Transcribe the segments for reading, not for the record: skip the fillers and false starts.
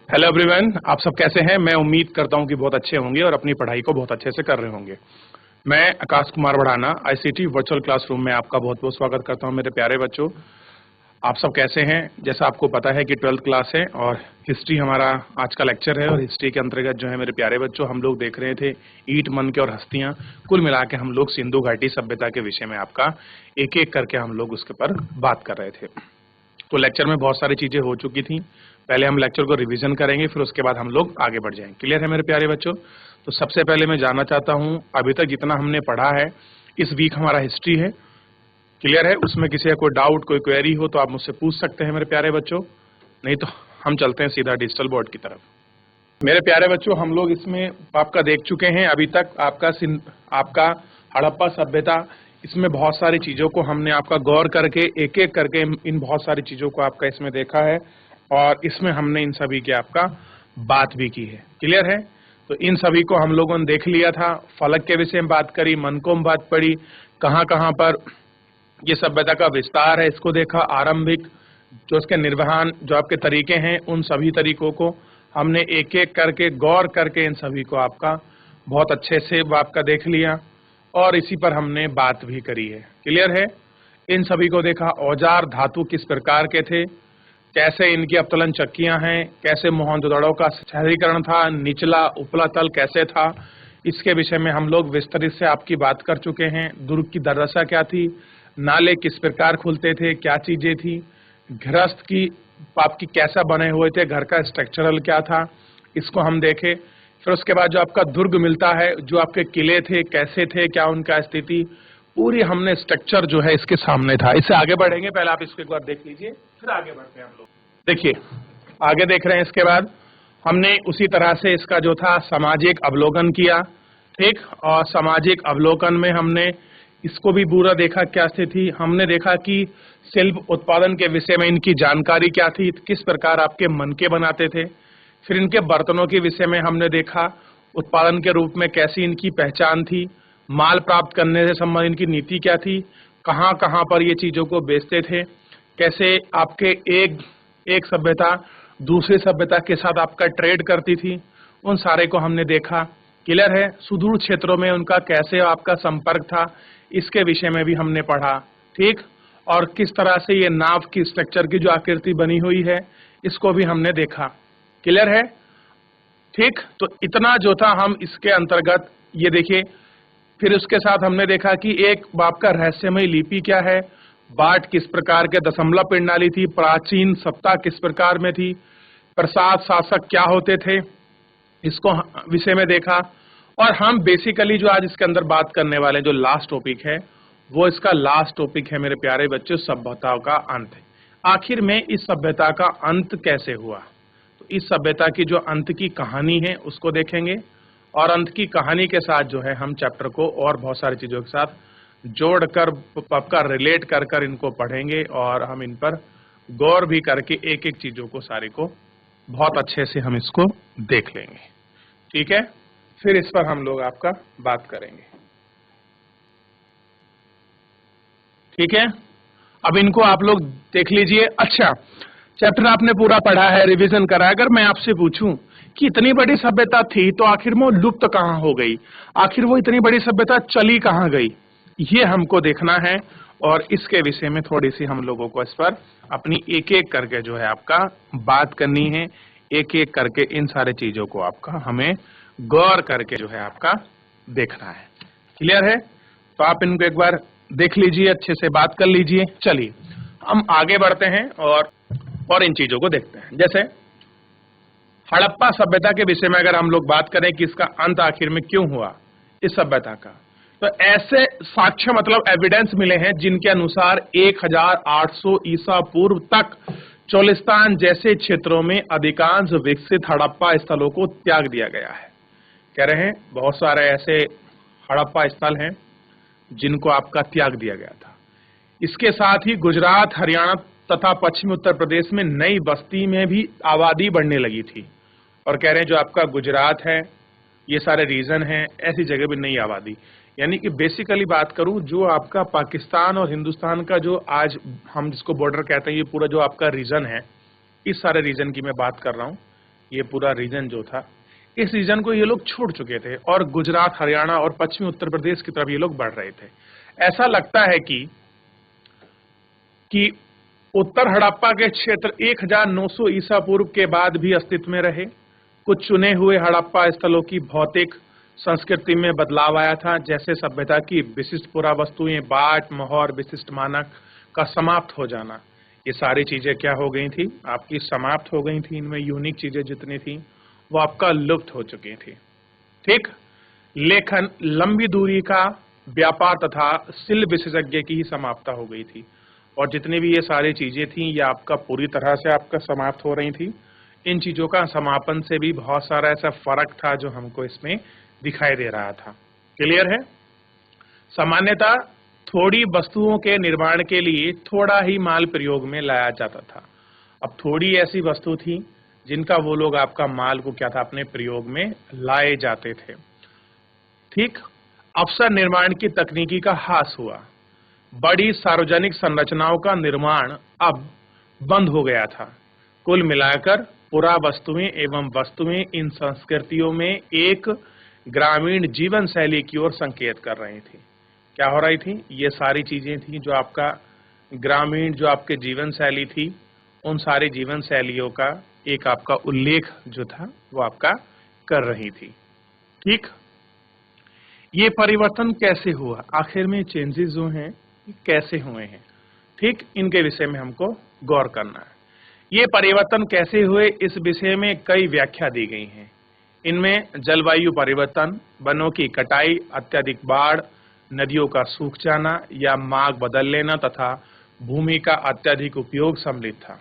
Hello everyone, आप सब कैसे हैं। मैं उम्मीद करता हूं कि बहुत अच्छे होंगे और अपनी पढ़ाई को बहुत अच्छे से कर रहे होंगे। मैं आकाश कुमार बढ़ाना आईसीटी वर्चुअल क्लासरूम में आपका बहुत बहुत स्वागत करता हूं। मेरे प्यारे बच्चों, आप सब कैसे हैं। जैसा आपको पता है कि 12th क्लास है और हिस्ट्री हमारा आज का लेक्चर है और हिस्ट्री के अंतर्गत जो है मेरे प्यारे बच्चों हम लोग देख रहे थे ईंट मन के और हस्तियां। कुल मिला के हम लोग सिंधु घाटी सभ्यता के विषय में आपका एक एक करके हम लोग उसके पर बात कर रहे थे। तो लेक्चर में बहुत सारी चीजें हो चुकी थी। पहले हम लेक्चर को रिवीजन करेंगे, फिर उसके बाद हम लोग आगे बढ़ जाएंगे। क्लियर है मेरे प्यारे बच्चों। तो सबसे पहले मैं जानना चाहता हूं अभी तक जितना हमने पढ़ा है, इस वीक हमारा हिस्ट्री है। क्लियर है। उसमें किसी का कोई डाउट कोई क्वेरी हो तो आप मुझसे पूछ सकते हैं मेरे प्यारे बच्चों, नहीं तो हम चलते हैं सीधा डिजिटल बोर्ड की तरफ। मेरे प्यारे बच्चों, हम लोग इसमें आपका देख चुके हैं अभी तक आपका हड़प्पा सभ्यता। इसमें बहुत सारी चीजों को हमने आपका गौर करके एक एक करके इन बहुत सारी चीजों को आपका इसमें देखा है और इसमें हमने इन सभी की आपका बात भी की है। क्लियर है। तो इन सभी को हम लोगों ने देख लिया था। फलक के विषय में बात करी, मनकोम बात पड़ी, कहाँ कहाँ पर ये सभ्यता का विस्तार है इसको देखा, आरंभिक जो इसके निर्वहन जो आपके तरीके हैं उन सभी तरीकों को हमने एक एक करके गौर करके इन सभी को आपका बहुत अच्छे से आपका देख लिया और इसी पर हमने बात भी करी है। क्लियर है। इन सभी को देखा, औजार धातु किस प्रकार के थे, कैसे इनकी अवतलन चक्कियां हैं, कैसे मोहनजोदड़ो का शहरीकरण था, निचला उपला तल कैसे था, इसके विषय में हम लोग विस्तृत से आपकी बात कर चुके हैं। दुर्ग की दुर्दशा क्या थी, नाले किस प्रकार खुलते थे, क्या चीजें थी, गृहस्थ की आपकी कैसा बने हुए थे, घर का स्ट्रक्चरल क्या था, इसको हम देखे। फिर उसके बाद जो आपका दुर्ग मिलता है, जो आपके किले थे कैसे थे, क्या उनका स्थिति, पूरी हमने स्ट्रक्चर जो है इसके सामने था। इससे आगे बढ़ेंगे, पहले आप इसको एक बार देख लीजिए फिर आगे बढ़ते हैं हम लोग। देखिए आगे देख रहे हैं। इसके बाद हमने उसी तरह से इसका जो था सामाजिक अवलोकन किया, ठीक। और सामाजिक अवलोकन में हमने इसको भी पूरा देखा, क्या स्थिति। हमने देखा कि शिल्प उत्पादन के विषय में इनकी जानकारी क्या थी, किस प्रकार आपके मन के बनाते थे। फिर इनके बर्तनों के विषय में हमने देखा उत्पादन के रूप में कैसी इनकी पहचान थी, माल प्राप्त करने से संबंधित इनकी नीति क्या थी, कहाँ कहाँ पर ये चीजों को बेचते थे, कैसे आपके एक सभ्यता दूसरी सभ्यता के साथ आपका ट्रेड करती थी, उन सारे को हमने देखा। क्लियर है। सुदूर क्षेत्रों में उनका कैसे आपका संपर्क था, इसके विषय में भी हमने पढ़ा, ठीक। और किस तरह से ये नाव की स्ट्रक्चर की जो आकृति बनी हुई है इसको भी हमने देखा। क्लियर है, ठीक। तो इतना जो था हम इसके अंतर्गत ये देखिए। फिर उसके साथ हमने देखा कि एक आपका रहस्यमय लिपि क्या है, बाट किस प्रकार के दशमलव प्रणाली थी, प्राचीन सत्ता किस प्रकार में थी, प्रसाद शासक क्या होते थे, इसको विषय में देखा। और हम बेसिकली जो आज इसके अंदर बात करने वाले जो लास्ट टॉपिक है वो इसका लास्ट टॉपिक है मेरे प्यारे बच्चों, सभ्यताओं का अंत। आखिर में इस सभ्यता का अंत कैसे हुआ, तो इस सभ्यता की जो अंत की कहानी है उसको देखेंगे और अंत की कहानी के साथ जो है हम चैप्टर को और बहुत सारी चीजों के साथ जोड़कर पक्का रिलेट कर कर इनको पढ़ेंगे और हम इन पर गौर भी करके एक एक चीजों को सारे को बहुत अच्छे से हम इसको देख लेंगे। ठीक है। फिर इस पर हम लोग आपका बात करेंगे। ठीक है। अब इनको आप लोग देख लीजिए। अच्छा, चैप्टर आपने पूरा पढ़ा है, रिवीजन करा है। अगर मैं आपसे पूछूं कि इतनी बड़ी सभ्यता थी तो आखिर वो लुप्त कहां हो गई, आखिर वो इतनी बड़ी सभ्यता चली कहां गई, ये हमको देखना है और इसके विषय में थोड़ी सी हम लोगों को इस पर अपनी एक एक करके जो है आपका बात करनी है। एक एक करके इन सारे चीजों को आपका हमें गौर करके जो है आपका देखना है। क्लियर है। तो आप इनको एक बार देख लीजिए, अच्छे से बात कर लीजिए। चलिए हम आगे बढ़ते हैं और इन चीजों को देखते हैं। जैसे हड़प्पा सभ्यता के विषय में अगर हम लोग बात करें कि इसका अंत आखिर में क्यों हुआ इस सभ्यता का, तो ऐसे साक्ष्य मतलब एविडेंस मिले हैं जिनके अनुसार 1800 ईसा पूर्व तक चोलिस्तान जैसे क्षेत्रों में अधिकांश विकसित हड़प्पा स्थलों को त्याग दिया गया है। कह रहे हैं बहुत सारे ऐसे हड़प्पा स्थल हैं जिनको आपका त्याग दिया गया था। इसके साथ ही गुजरात, हरियाणा तथा पश्चिमी उत्तर प्रदेश में नई बस्ती में भी आबादी बढ़ने लगी थी। और कह रहे हैं जो आपका गुजरात है, ये सारे रीजन हैं, ऐसी जगह भी नई आबादी, यानी कि बेसिकली बात करूं जो आपका पाकिस्तान और हिंदुस्तान का जो आज हम जिसको बॉर्डर कहते हैं, ये पूरा जो आपका रीजन है, इस सारे रीजन की मैं बात कर रहा हूं। ये पूरा रीजन जो था, इस रीजन को ये लोग छोड़ चुके थे और गुजरात, हरियाणा और पश्चिमी उत्तर प्रदेश की तरफ ये लोग बढ़ रहे थे। ऐसा लगता है कि उत्तर हड़प्पा के क्षेत्र 1900 ईसा पूर्व के बाद भी अस्तित्व में रहे। कुछ चुने हुए हड़प्पा स्थलों की भौतिक संस्कृति में बदलाव आया था, जैसे सभ्यता की विशिष्ट पुरावस्तुएं, बाट, मोहर, विशिष्ट मानक का समाप्त हो जाना। ये सारी चीजें क्या हो गई थी, आपकी समाप्त हो गई थी। इनमें यूनिक चीजें जितनी थी वो आपका लुप्त हो चुकी थी। ठीक, लेखन, लंबी दूरी का व्यापार तथा शिल्प विशेषज्ञ की ही समाप्त हो गई थी। और जितनी भी ये सारी चीजें थी ये आपका पूरी तरह से आपका समाप्त हो रही थी। इन चीजों का समापन से भी बहुत सारा ऐसा फर्क था जो हमको इसमें दिखाई दे रहा था। क्लियर है? सामान्यतः थोड़ी वस्तुओं के निर्माण के लिए थोड़ा ही माल प्रयोग में लाया जाता था। अब थोड़ी ऐसी वस्तु थी जिनका वो लोग आपका माल को क्या था, अपने प्रयोग में लाए जाते थे। ठीक, अवसर निर्माण की तकनीकी का ह्रास हुआ। बड़ी सार्वजनिक संरचनाओं का निर्माण अब बंद हो गया था। कुल मिलाकर पुरावस्तुएं एवं वस्तुएं इन संस्कृतियों में एक ग्रामीण जीवन शैली की ओर संकेत कर रही थी। क्या हो रही थी? ये सारी चीजें थी जो आपका ग्रामीण, जो आपके जीवन शैली थी, उन सारी जीवन शैलियों का एक आपका उल्लेख जो था वो आपका कर रही थी। ठीक, ये परिवर्तन कैसे हुआ, आखिर में चेंजेस जो हैं कैसे हुए हैं, ठीक, इनके विषय में हमको गौर करना है। ये परिवर्तन कैसे हुए, इस विषय में कई व्याख्या दी गई हैं। इनमें जलवायु परिवर्तन, वनों की कटाई, अत्यधिक बाढ़, नदियों का सूख जाना या मार्ग बदल लेना तथा भूमि का अत्यधिक उपयोग सम्मिलित था।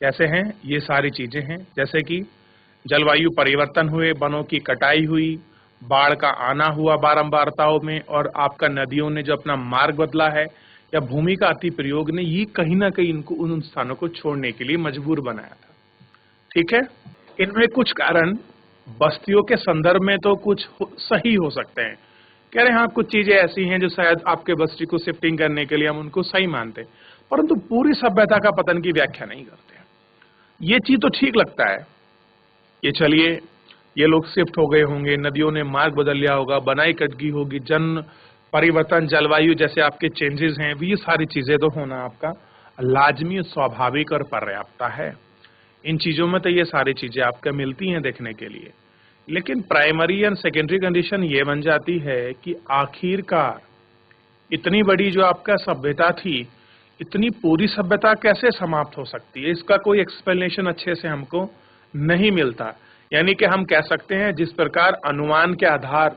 कैसे हैं ये सारी चीजें हैं, जैसे कि जलवायु परिवर्तन हुए, वनों की कटाई हुई, बाढ़ का आना हुआ बारंबारताओं में, और आपका नदियों ने जो अपना मार्ग बदला है, या भूमि का अति प्रयोग ने ये कहीं ना कहीं इनको उन स्थानों को छोड़ने के लिए मजबूर बनाया था। ठीक है, इनमें कुछ कारण बस्तियों के संदर्भ में तो कुछ सही हो सकते हैं। कह रहे हैं हाँ, कुछ चीजें ऐसी हैं जो शायद आपके बस्ती को शिफ्टिंग करने के लिए हम उनको सही मानते हैं, परंतु पूरी सभ्यता का पतन की व्याख्या नहीं करते। ये चीज तो ठीक लगता है, ये चलिए ये लोग शिफ्ट हो गए होंगे, नदियों ने मार्ग बदल लिया होगा, बनाई कटगी होगी, जन परिवर्तन, जलवायु जैसे आपके चेंजेस हैं, ये सारी चीजें तो होना आपका लाजमी, स्वाभाविक और पर्याप्त है। इन चीजों में तो ये सारी चीजें आपको मिलती हैं देखने के लिए। लेकिन प्राइमरी एंड सेकेंडरी कंडीशन ये बन जाती है कि आखिरकार इतनी बड़ी जो आपका सभ्यता थी, इतनी पूरी सभ्यता कैसे समाप्त हो सकती है, इसका कोई एक्सप्लेनेशन अच्छे से हमको नहीं मिलता। यानी कि हम कह सकते हैं जिस प्रकार अनुमान के आधार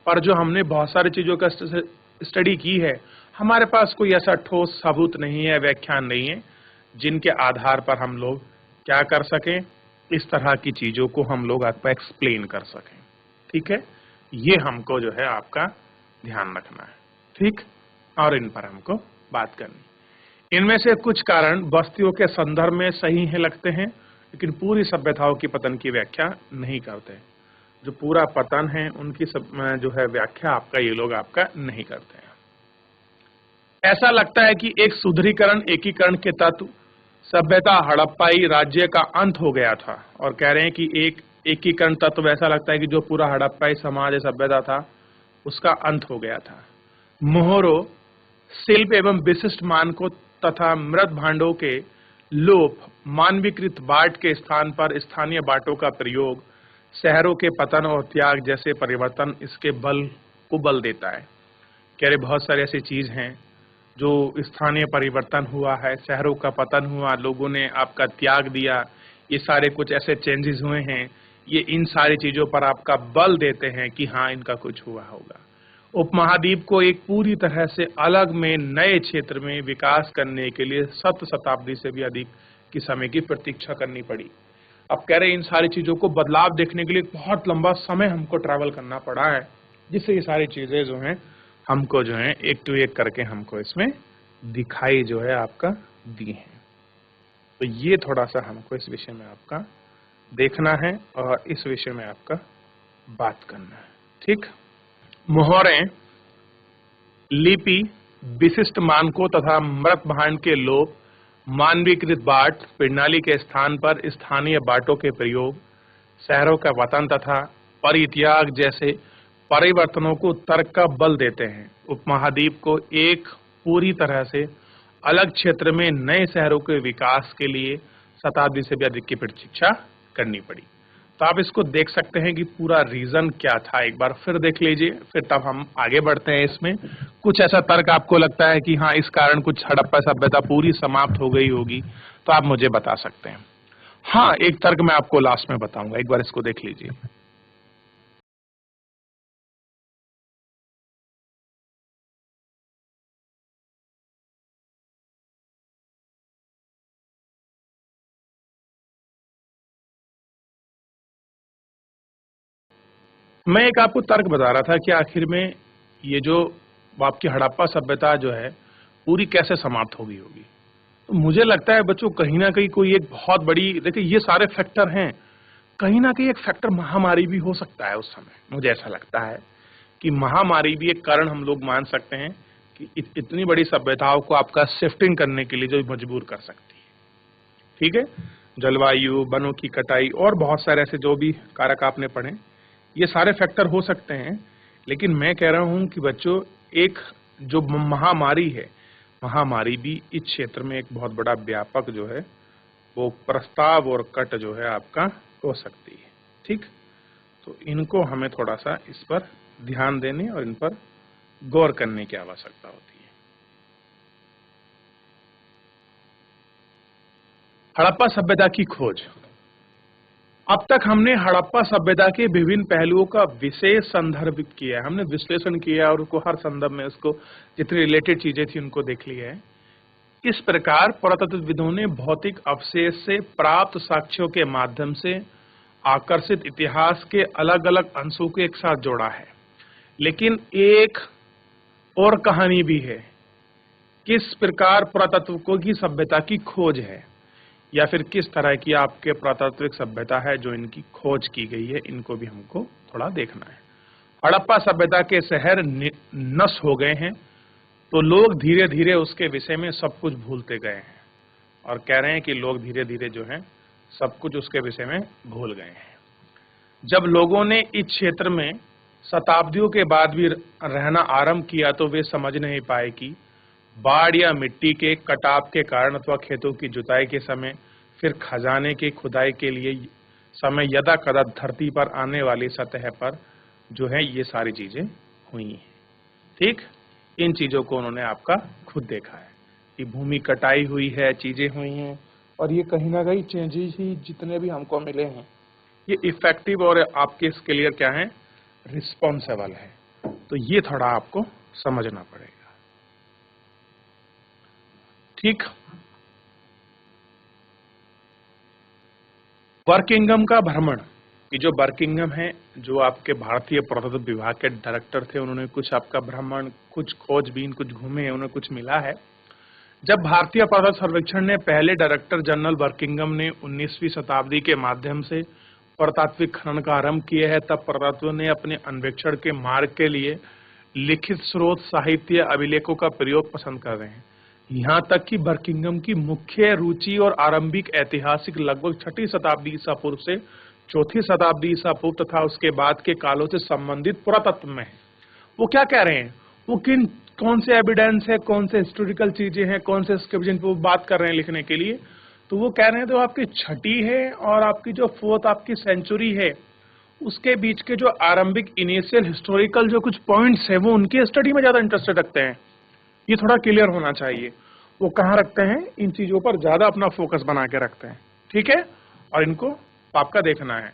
पर जो हमने बहुत सारी चीजों का स्टडी की है, हमारे पास कोई ऐसा ठोस सबूत नहीं है, व्याख्यान नहीं है, जिनके आधार पर हम लोग क्या कर सकें, इस तरह की चीजों को हम लोग आपको एक्सप्लेन कर सकें। ठीक है, ये हमको जो है आपका ध्यान रखना है। ठीक, और इन पर हमको बात करनी। इनमें से कुछ कारण बस्तियों के संदर्भ में सही है लगते हैं, लेकिन पूरी सभ्यताओं की पतन की व्याख्या नहीं करते। जो पूरा पतन है उनकी जो है व्याख्या आपका ये लोग आपका नहीं करते हैं। ऐसा लगता है कि एक सुदृढ़ीकरण, एकीकरण के तत्व सभ्यता हड़प्पाई राज्य का अंत हो गया था, और कह रहे हैं कि एक एकीकरण तत्व ऐसा लगता है कि जो पूरा हड़प्पाई समाज सभ्यता था उसका अंत हो गया था। मोहरों, शिल्प एवं विशिष्ट मानकों तथा मृत भांडों के लोप, मानवीकृत बाट के स्थान पर स्थानीय बाटों का प्रयोग, शहरों के पतन और त्याग जैसे परिवर्तन इसके बल को बल देता है। कह रहे बहुत सारी ऐसी चीज हैं जो स्थानीय परिवर्तन हुआ है, शहरों का पतन हुआ, लोगों ने आपका त्याग दिया, ये सारे कुछ ऐसे चेंजेस हुए हैं, ये इन सारी चीजों पर आपका बल देते हैं कि हाँ इनका कुछ हुआ होगा। उपमहाद्वीप को एक पूरी तरह से अलग में नए क्षेत्र में विकास करने के लिए 7 शताब्दी से भी अधिक की समय की प्रतीक्षा करनी पड़ी। अब कह रहे इन सारी चीजों को बदलाव देखने के लिए बहुत लंबा समय हमको ट्रैवल करना पड़ा है, जिससे ये सारी चीजें जो हैं हमको जो है एक टू एक करके हमको इसमें दिखाई जो है आपका दी है। तो ये थोड़ा सा हमको इस विषय में आपका देखना है और इस विषय में आपका बात करना है। ठीक, मोहरें, लिपि, विशिष्ट मानकों तथा मृत भांड के लोप, मानवीकृत बाट प्रणाली के स्थान पर स्थानीय बाटों के प्रयोग, शहरों का वतन तथा परित्याग जैसे परिवर्तनों को तर्क का बल देते हैं। उपमहाद्वीप को एक पूरी तरह से अलग क्षेत्र में नए शहरों के विकास के लिए शताब्दी से भी अधिक की प्रतीक्षा करनी पड़ी। तो आप इसको देख सकते हैं कि पूरा रीजन क्या था, एक बार फिर देख लीजिए, फिर तब हम आगे बढ़ते हैं। इसमें कुछ ऐसा तर्क आपको लगता है कि हाँ, इस कारण कुछ हड़प्पा सभ्यता पूरी समाप्त हो गई होगी, तो आप मुझे बता सकते हैं। हाँ, एक तर्क मैं आपको लास्ट में बताऊंगा, एक बार इसको देख लीजिए। मैं एक आपको तर्क बता रहा था कि आखिर में ये जो आपकी हड़प्पा सभ्यता जो है पूरी कैसे समाप्त हो गई होगी। तो मुझे लगता है बच्चों, कहीं ना कहीं कोई एक बहुत बड़ी, देखिए ये सारे फैक्टर हैं, कहीं ना कहीं एक फैक्टर महामारी भी हो सकता है उस समय। मुझे ऐसा लगता है कि महामारी भी एक कारण हम लोग मान सकते हैं कि इतनी बड़ी सभ्यताओं को आपका शिफ्टिंग करने के लिए जो मजबूर कर सकती है। ठीक है, जलवायु, वनों की कटाई और बहुत सारे ऐसे जो भी कारक आपने पढ़े, ये सारे फैक्टर हो सकते हैं। लेकिन मैं कह रहा हूं कि बच्चों, एक जो महामारी है, महामारी भी इस क्षेत्र में एक बहुत बड़ा व्यापक जो है वो प्रस्ताव और कट जो है आपका हो सकती है। ठीक, तो इनको हमें थोड़ा सा इस पर ध्यान देने और इन पर गौर करने की आवश्यकता होती है। हड़प्पा सभ्यता की खोज। अब तक हमने हड़प्पा सभ्यता के विभिन्न पहलुओं का विशेष संदर्भित किया है, हमने विश्लेषण किया और उसको हर संदर्भ में उसको जितनी रिलेटेड चीजें थी उनको देख लिया है। इस प्रकार पुरातत्वविदों ने भौतिक अवशेष से प्राप्त साक्ष्यों के माध्यम से आकर्षित इतिहास के अलग अलग अंशों को एक साथ जोड़ा है। लेकिन एक और कहानी भी है, किस प्रकार पुरातत्व को की सभ्यता की खोज है, या फिर किस तरह की आपके पुरातात्विक सभ्यता है जो इनकी खोज की गई है, इनको भी हमको थोड़ा देखना है। हड़प्पा सभ्यता के शहर नष्ट हो गए हैं, तो लोग धीरे धीरे उसके विषय में सब कुछ भूलते गए हैं, और कह रहे हैं कि लोग धीरे धीरे जो है सब कुछ उसके विषय में भूल गए हैं। जब लोगों ने इस क्षेत्र में शताब्दियों के बाद भी रहना आरंभ किया, तो वे समझ नहीं पाए कि बाढ़ या मिट्टी के कटाव के कारण अथवा खेतों की जुताई के समय, फिर खजाने की खुदाई के लिए समय यदा कदा धरती पर आने वाली सतह पर जो है ये सारी चीजें हुई हैं। ठीक, इन चीजों को उन्होंने आपका खुद देखा है कि भूमि कटाई हुई है, चीजें हुई हैं, और ये कहीं ना कहीं चेंजेस ही जितने भी हमको मिले हैं ये इफेक्टिव और आपके इसके लिए क्या है, रिस्पॉन्सिबल है। तो ये थोड़ा आपको समझना पड़ेगा। ठीक, बर्किंघम का भ्रमण। ये जो बर्किंघम है, जो आपके भारतीय पुरातत्व विभाग के डायरेक्टर थे, उन्होंने कुछ आपका भ्रमण, कुछ खोजबीन, कुछ घूमे, उन्हें कुछ मिला है। जब भारतीय पुरातत्व सर्वेक्षण ने पहले डायरेक्टर जनरल बर्किंघम ने 19वीं शताब्दी के माध्यम से पुरातात्विक खनन का आरंभ किया है, तब पुरातत्व ने अपने अन्वेषण के मार्ग के लिए लिखित स्रोत, साहित्य, अभिलेखों का प्रयोग पसंद कर रहे हैं। यहाँ तक कि बर्किंघम की मुख्य रुचि और आरंभिक ऐतिहासिक लगभग 6ठी शताब्दी ईसा पूर्व से 4ठी शताब्दी ईसा पूर्व तथा उसके बाद के कालों से संबंधित पुरातत्व में है। वो क्या कह रहे हैं, वो कौन से एविडेंस है, कौन से हिस्टोरिकल चीजें हैं, कौन से स्क्रिप्शन पे वो बात कर रहे हैं लिखने के लिए, तो वो कह रहे हैं तो आपकी 6ठी है और आपकी जो 4th आपकी सेंचुरी है, उसके बीच के जो आरंभिक इनिशियल हिस्टोरिकल जो कुछ पॉइंट्स है वो उनकी स्टडी में ज्यादा इंटरेस्टेड रखते हैं। ये थोड़ा क्लियर होना चाहिए, वो कहाँ रखते हैं, इन चीजों पर ज्यादा अपना फोकस बना के रखते हैं। ठीक है, और इनको आपका देखना है।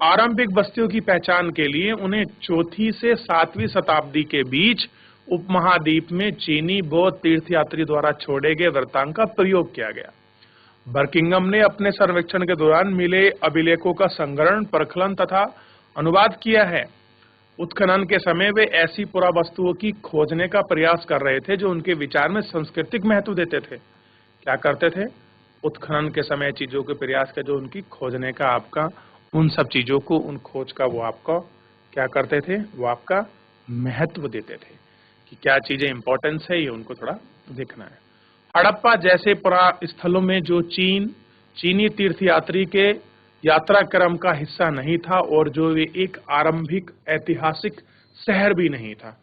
आरंभिक बस्तियों की पहचान के लिए उन्हें 4ठी से 7वीं शताब्दी के बीच उपमहाद्वीप में चीनी बौद्ध तीर्थयात्री द्वारा छोड़े गए वृत्तांत का प्रयोग किया गया। बर्किंघम ने अपने सर्वेक्षण के दौरान मिले अभिलेखों का संग्रहण, परखलन तथा अनुवाद किया है। उत्खनन के समय वे ऐसी पुरावस्तुओं की खोजने का प्रयास कर रहे थे जो उनके विचार में सांस्कृतिक महत्व देते थे। क्या करते थे, उत्खनन के समय चीजों के प्रयास का जो उनकी खोजने का आपका, उन सब चीजों को, उन खोज का वो आपका क्या करते थे, वो आपका महत्व देते थे कि क्या चीजें इंपॉर्टेंस है, ये उनको थोड़ा देखना है। हड़प्पा जैसे पुरा स्थलों में जो चीनी तीर्थयात्री के यात्रा क्रम का हिस्सा नहीं था और जो ये एक आरंभिक ऐतिहासिक शहर भी नहीं था।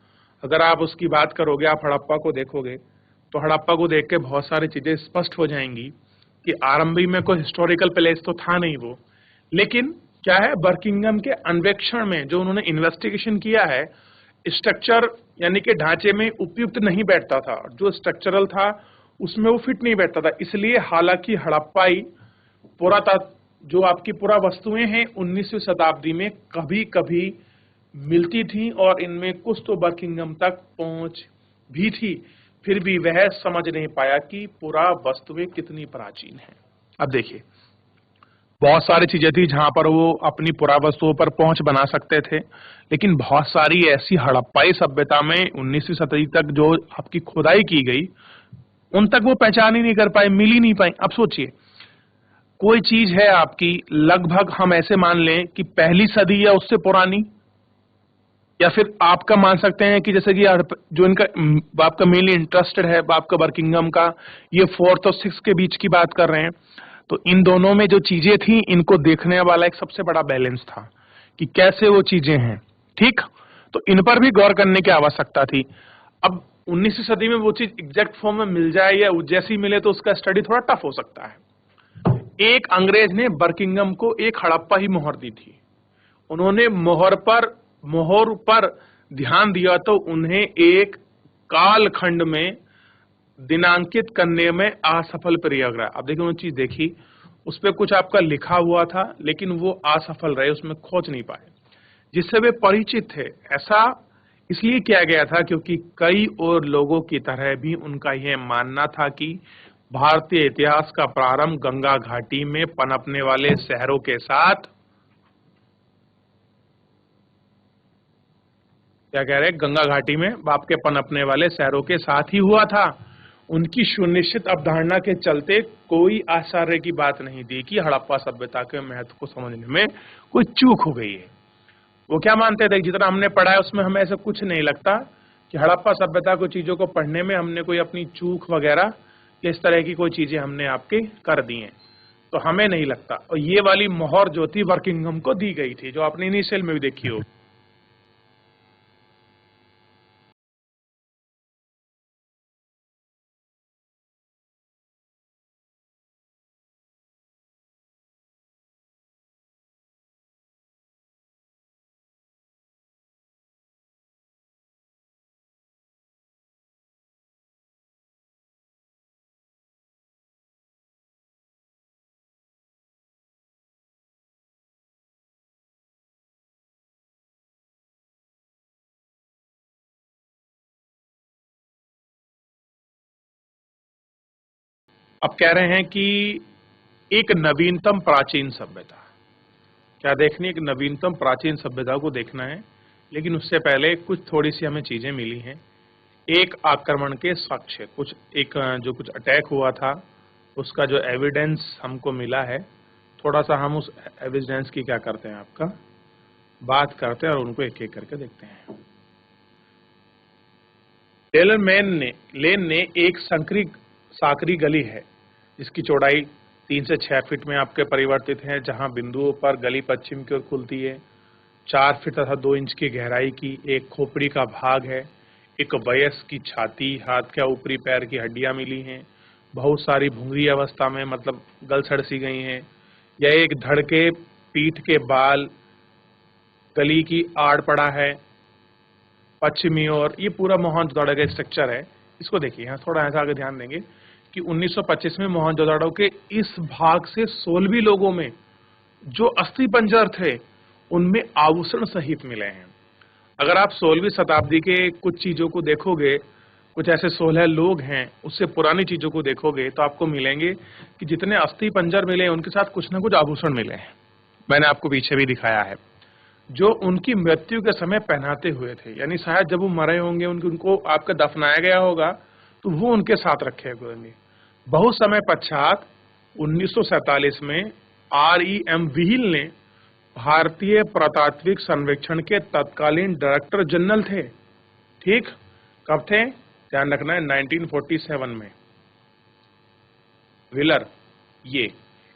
अगर आप उसकी बात करोगे, आप हड़प्पा को देखोगे, तो हड़प्पा को देख के बहुत सारी चीजें स्पष्ट हो जाएंगी कि आरंभिक में कोई हिस्टोरिकल प्लेस तो था नहीं वो, लेकिन क्या है, बर्किंघम के अन्वेषण में जो उन्होंने इन्वेस्टिगेशन किया है, स्ट्रक्चर यानी कि ढांचे में उपयुक्त नहीं बैठता था, जो स्ट्रक्चरल था उसमें वो फिट नहीं बैठता था। इसलिए हालांकि हड़प्पाई पुरातत्व जो आपकी पुरा वस्तुएं हैं 19वीं शताब्दी में कभी कभी मिलती थी और इनमें कुछ तो बर्किंघम तक पहुंच भी थी, फिर भी वह समझ नहीं पाया कि पुरा वस्तुएं कितनी प्राचीन हैं। अब देखिए, बहुत सारी चीजें थी जहां पर वो अपनी पुरावस्तुओं पर पहुंच बना सकते थे, लेकिन बहुत सारी ऐसी हड़प्पाई सभ्यता में 19वीं शताब्दी तक जो आपकी खुदाई की गई, उन तक वो पहचान ही नहीं कर पाए, मिल ही नहीं पाई। अब सोचिए, कोई चीज है आपकी लगभग हम ऐसे मान लें कि पहली सदी या उससे पुरानी, या फिर आपका मान सकते हैं कि जैसे कि जो इनका आपका मेनली इंटरेस्टेड है आपका बर्किंघम का, ये 4th और 6th के बीच की बात कर रहे हैं, तो इन दोनों में जो चीजें थी इनको देखने वाला एक सबसे बड़ा बैलेंस था कि कैसे वो चीजें हैं। ठीक, तो इन पर भी गौर करने की आवश्यकता थी। अब 19वीं सदी में वो चीज एग्जैक्ट फॉर्म में मिल जाए या जैसी मिले तो उसका स्टडी थोड़ा टफ हो सकता है। एक अंग्रेज ने बर्किंघम को एक हड़प्पा ही मोहर दी थी। उन्होंने मोहर पर ध्यान दिया तो उन्हें एक कालखंड में दिनांकित करने में असफल प्रयोग रहा। अब देखिए, उन्होंने चीज देखी, उस पर कुछ आपका लिखा हुआ था, लेकिन वो असफल रहे, उसमें खोज नहीं पाए जिससे वे परिचित थे। ऐसा इसलिए किया गया था क्योंकि कई और लोगों की तरह भी उनका यह मानना था कि भारतीय इतिहास का प्रारंभ गंगा घाटी में पनपने वाले शहरों के साथ, क्या कह रहे हैं, गंगा घाटी में बाप के पनपने वाले शहरों के साथ ही हुआ था। उनकी सुनिश्चित अवधारणा के चलते कोई आश्चर्य की बात नहीं थी कि हड़प्पा सभ्यता के महत्व को समझने में कोई चूक हो गई है। वो क्या मानते थे, जितना हमने पढ़ा है उसमें हमें ऐसा कुछ नहीं लगता कि हड़प्पा सभ्यता को चीजों को पढ़ने में हमने कोई अपनी चूक वगैरह इस तरह की कोई चीजें हमने आपके कर दी हैं, तो हमें नहीं लगता। और ये वाली मोहर जो थी बर्किंघम को दी गई थी, जो आपने इनिशियल में भी देखी हो। अब कह रहे हैं कि एक नवीनतम प्राचीन सभ्यता, क्या देखनी, एक नवीनतम प्राचीन सभ्यता को देखना है, लेकिन उससे पहले कुछ थोड़ी सी हमें चीजें मिली हैं। एक आक्रमण के साक्ष्य, कुछ एक जो कुछ अटैक हुआ था उसका जो एविडेंस हमको मिला है, थोड़ा सा हम उस एविडेंस की क्या करते हैं, आपका बात करते हैं और उनको एक एक करके देखते हैं। टेलर लेन ने एक साकरी गली है जिसकी चौड़ाई 3 से 6 फीट में आपके परिवर्तित है, जहां बिंदुओं पर गली पश्चिम की ओर खुलती है। 4 फीट तथा 2 इंच की गहराई की एक खोपड़ी का भाग है। एक वयस्क की छाती, हाथ के ऊपरी पैर की हड्डियां मिली हैं। बहुत सारी भूंगरी अवस्था में, मतलब गल सड़ सी गई हैं। यह एक धड़ के पीठ के बाल गली की आड़ पड़ा है पश्चिमी ओर। ये पूरा मोहनजोदड़ो का स्ट्रक्चर है। इसको देखिए, यहाँ थोड़ा ऐसा आगे ध्यान देंगे कि 1925 में मोहनजोदड़ो के इस भाग से 16 लोगों में जो अस्थि पंजर थे उनमें आभूषण सहित मिले हैं। अगर आप 16वीं शताब्दी के कुछ चीजों को देखोगे, कुछ ऐसे 16 लोग हैं, उससे पुरानी चीजों को देखोगे तो आपको मिलेंगे कि जितने अस्थि पंजर मिले हैं उनके साथ कुछ ना कुछ आभूषण मिले हैं। मैंने आपको पीछे भी दिखाया है, जो उनकी मृत्यु के समय पहनाते हुए थे, यानी शायद जब वो मरे होंगे, उनको आपका दफनाया गया होगा तो वो उनके साथ रखे हुए होंगे। बहुत समय पश्चात 1947 में REM व्हील ने, भारतीय पुरातात्विक सर्वेक्षण के तत्कालीन डायरेक्टर जनरल थे, ठीक, कब थे, ध्यान रखना है, 1947 में, व्हीलर, ये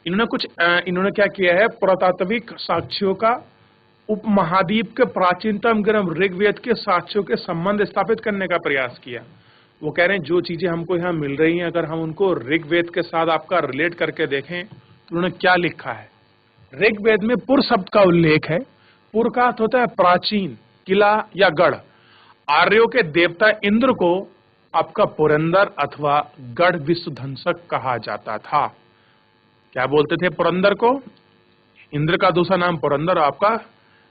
इन्होंने क्या किया है, पुरातात्विक साक्ष्यों का उपमहाद्वीप के प्राचीनतम ग्रंथ ऋग्वेद के साक्ष्यों के संबंध स्थापित करने का प्रयास किया। वो कह रहे हैं जो चीजें हमको यहाँ मिल रही हैं, अगर हम उनको ऋग्वेद के साथ आपका रिलेट करके देखें तो उन्होंने क्या लिखा है। ऋग्वेद में पुर शब्द का उल्लेख है। पुर का अर्थ होता है प्राचीन, किला या गढ़। आर्यों के देवता इंद्र को आपका पुरंदर अथवा गढ़ विश्वध्वंसक कहा जाता था। क्या बोलते थे पुरंदर को? इंद्र का दूसरा नाम पुरंदर, आपका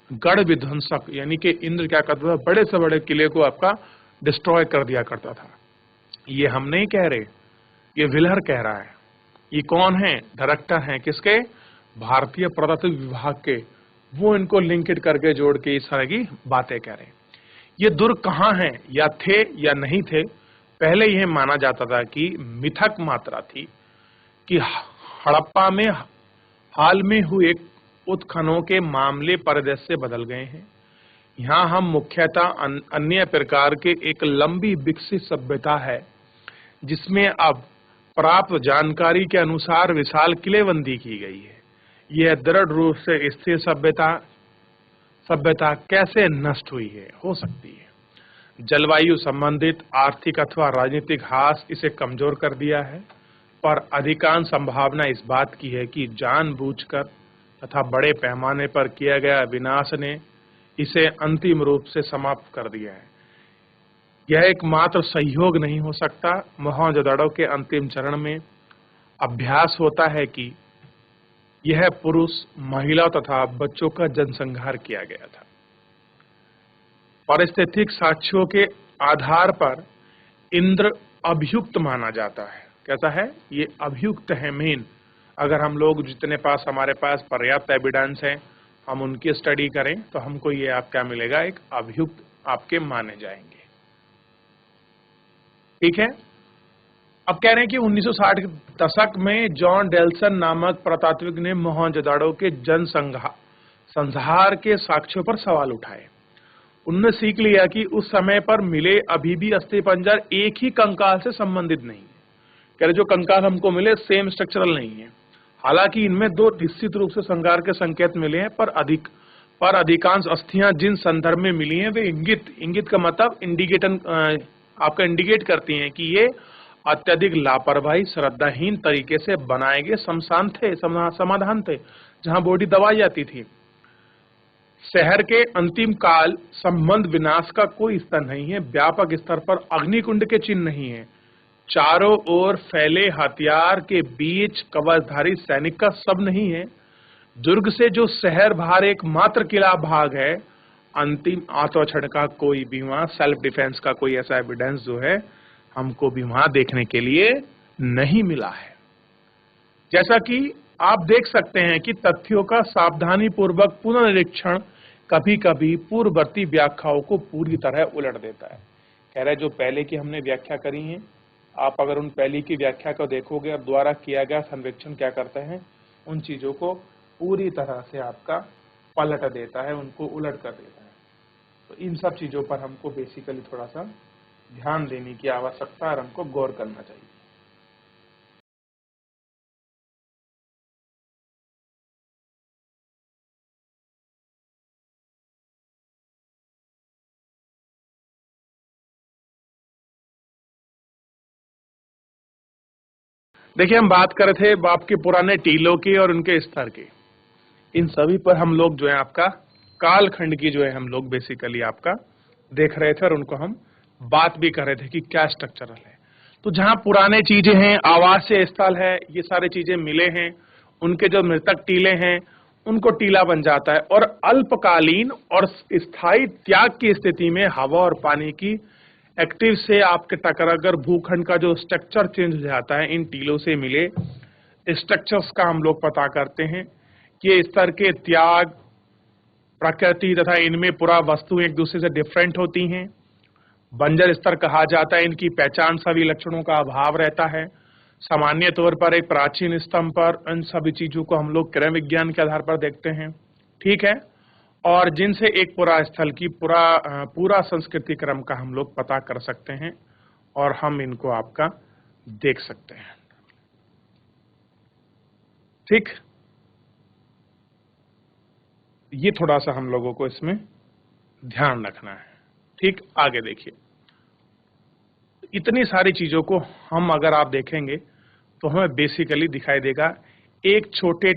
गढ़ विध्वंसक, यानी कि इंद्र क्या करता था, बड़े से बड़े किले को आपका डिस्ट्रॉय कर दिया करता था। ये हम नहीं कह रहे, ये विलहर कह रहा है। ये कौन है? डायरेक्टर हैं किसके? भारतीय पुरातत्व विभाग के। वो इनको लिंकेड करके जोड़ के इस तरह की बातें कह रहे हैं। ये दुर्ग कहाँ हैं, या थे या नहीं थे? पहले यह माना जाता था कि मिथक मात्रा थी कि हड़प्पा में हाल में हुए उत्खननों के मामले परिदृश्य से बदल गए हैं। यहाँ हम मुख्यतः अन्य प्रकार के एक लंबी विकसित सभ्यता है जिसमें अब प्राप्त जानकारी के अनुसार विशाल किलेबंदी की गई है। यह दृढ़ रूप से स्थिर सभ्यता कैसे नष्ट हुई है, हो सकती है जलवायु संबंधित आर्थिक अथवा राजनीतिक हास इसे कमजोर कर दिया है, पर अधिकांश संभावना इस बात की है कि जानबूझकर तथा बड़े पैमाने पर किया गया विनाश ने इसे अंतिम रूप से समाप्त कर दिया है। यह एकमात्र सहयोग नहीं हो सकता। मोहनजोदड़ो के अंतिम चरण में अभ्यास होता है कि यह पुरुष, महिला तथा बच्चों का जनसंहार किया गया था। पारिस्थितिक साक्ष्यों के आधार पर इंद्र अभियुक्त माना जाता है। कैसा है? ये अभियुक्त है मेन। अगर हम लोग जितने पास हमारे पास पर्याप्त एविडेंस है, हम उनकी स्टडी करें तो हमको ये आप क्या मिलेगा, एक अभियुक्त आपके माने जाएंगे। ठीक है। अब कह रहे हैं कि 1960 के दशक में जॉन डेल्सन नामक पुरातात्विक ने मोहनजोदड़ो के संहार के साक्ष्यों पर सवाल उठाए। उन्होंने सीख लिया कि उस समय पर मिले अभी भी अस्थिपंजर एक ही कंकाल से संबंधित नहीं है। कह रहे जो कंकाल हमको मिले सेम स्ट्रक्चरल नहीं है। हालांकि इनमें दो निश्चित रूप से संहार के संकेत मिले हैं, पर अधिकांश अस्थियां जिन संदर्भ में मिली हैं वे इंगित का मतलब आपका इंडिकेट करती हैं कि ये अत्यधिक लापरवाही, श्रद्धाहीन तरीके से बनाए गए समाधान थे जहां बॉडी दबाई जाती थी। शहर के अंतिम काल संबंध विनाश का कोई स्तर नहीं है। व्यापक स्तर पर अग्निकुंड के चिन्ह नहीं है। चारों ओर फैले हथियार के बीच कवचधारी सैनिक का सब नहीं है। दुर्ग से जो शहर बाहर एक मात्र किला भाग है, अंतिम आत्मरक्षण का कोई भी वहां, सेल्फ डिफेंस का कोई ऐसा एविडेंस जो है हमको भी वहां देखने के लिए नहीं मिला है। जैसा कि आप देख सकते हैं कि तथ्यों का सावधानी पूर्वक पुनर्निरीक्षण कभी कभी पूर्ववर्ती व्याख्याओं को पूरी तरह उलट देता है। कह रहे जो पहले की हमने व्याख्या करी है, आप अगर उन पहली की व्याख्या को देखोगे और द्वारा किया गया सर्वेक्षण क्या करते हैं, उन चीजों को पूरी तरह से आपका पलट देता है, उनको उलट कर देता है। तो इन सब चीजों पर हमको बेसिकली थोड़ा सा ध्यान देने की आवश्यकता और हमको गौर करना चाहिए। देखिए हम बात कर रहे थे आपके पुराने टीलों की और उनके स्तर की। इन सभी पर हम लोग जो है आपका कालखंड की जो है हम लोग बेसिकली आपका देख रहे थे और उनको हम बात भी कर रहे थे कि क्या स्ट्रक्चरल है। तो जहां पुराने चीजें हैं, आवासीय स्थल है, ये सारी चीजें मिले हैं, उनके जो मृतक टीले हैं उनको टीला बन जाता है। और अल्पकालीन और स्थायी त्याग की स्थिति में हवा और पानी की एक्टिव से आपके टकराकर भूखंड का जो स्ट्रक्चर चेंज हो जाता है, इन टीलों से मिले स्ट्रक्चर्स का हम लोग पता करते हैं कि ये स्तर के त्याग, प्रकृति तथा इनमें पूरा वस्तु एक दूसरे से डिफरेंट होती हैं। बंजर स्तर कहा जाता है। इनकी पहचान सभी लक्षणों का अभाव रहता है। सामान्य तौर पर एक प्राचीन स्तंभ पर इन सभी चीजों को हम लोग क्रम विज्ञान के आधार पर देखते हैं। ठीक है। और जिनसे एक पूरा स्थल की पूरा संस्कृति क्रम का हम लोग पता कर सकते हैं और हम इनको आपका देख सकते हैं। ठीक, ये थोड़ा सा हम लोगों को इसमें ध्यान रखना है। ठीक, आगे देखिए, इतनी सारी चीजों को हम अगर आप देखेंगे तो हमें बेसिकली दिखाई देगा एक छोटे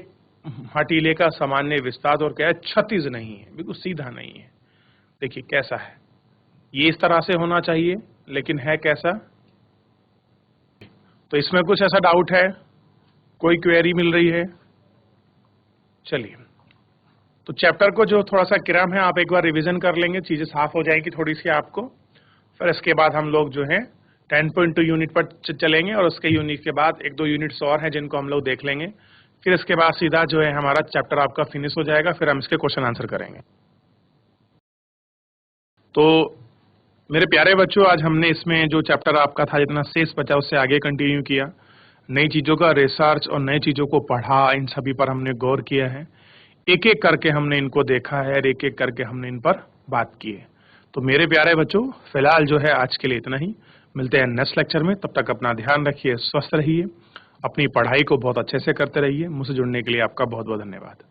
हटीले का सामान्य विस्तार, और क्या है, क्षतिज नहीं है, बिल्कुल सीधा नहीं है। देखिए कैसा है, ये इस तरह से होना चाहिए, लेकिन है कैसा। तो इसमें कुछ ऐसा डाउट है, कोई क्वेरी मिल रही है? चलिए, तो चैप्टर को जो थोड़ा सा क्रम है आप एक बार रिवीजन कर लेंगे, चीजें साफ हो जाएंगी थोड़ी सी आपको। फिर इसके बाद हम लोग जो है 10.2 यूनिट पर चलेंगे, और उसके यूनिट के बाद 1-2 यूनिट्स और हैं जिनको हम लोग देख लेंगे। फिर इसके बाद सीधा जो है हमारा चैप्टर आपका फिनिश हो जाएगा, फिर हम इसके क्वेश्चन आंसर करेंगे। तो मेरे प्यारे बच्चों, आज हमने इसमें जो चैप्टर आपका था जितना शेष बचा उससे आगे कंटिन्यू किया, नई चीजों का रिसर्च और नई चीजों को पढ़ा, इन सभी पर हमने गौर किया है, एक एक करके हमने इनको देखा है और एक एक करके हमने इन पर बात की है। तो मेरे प्यारे बच्चों, फिलहाल जो है आज के लिए इतना ही, मिलते हैं नेक्स्ट लेक्चर में। तब तक अपना ध्यान रखिए, स्वस्थ रहिए, अपनी पढ़ाई को बहुत अच्छे से करते रहिए। मुझसे जुड़ने के लिए आपका बहुत बहुत धन्यवाद।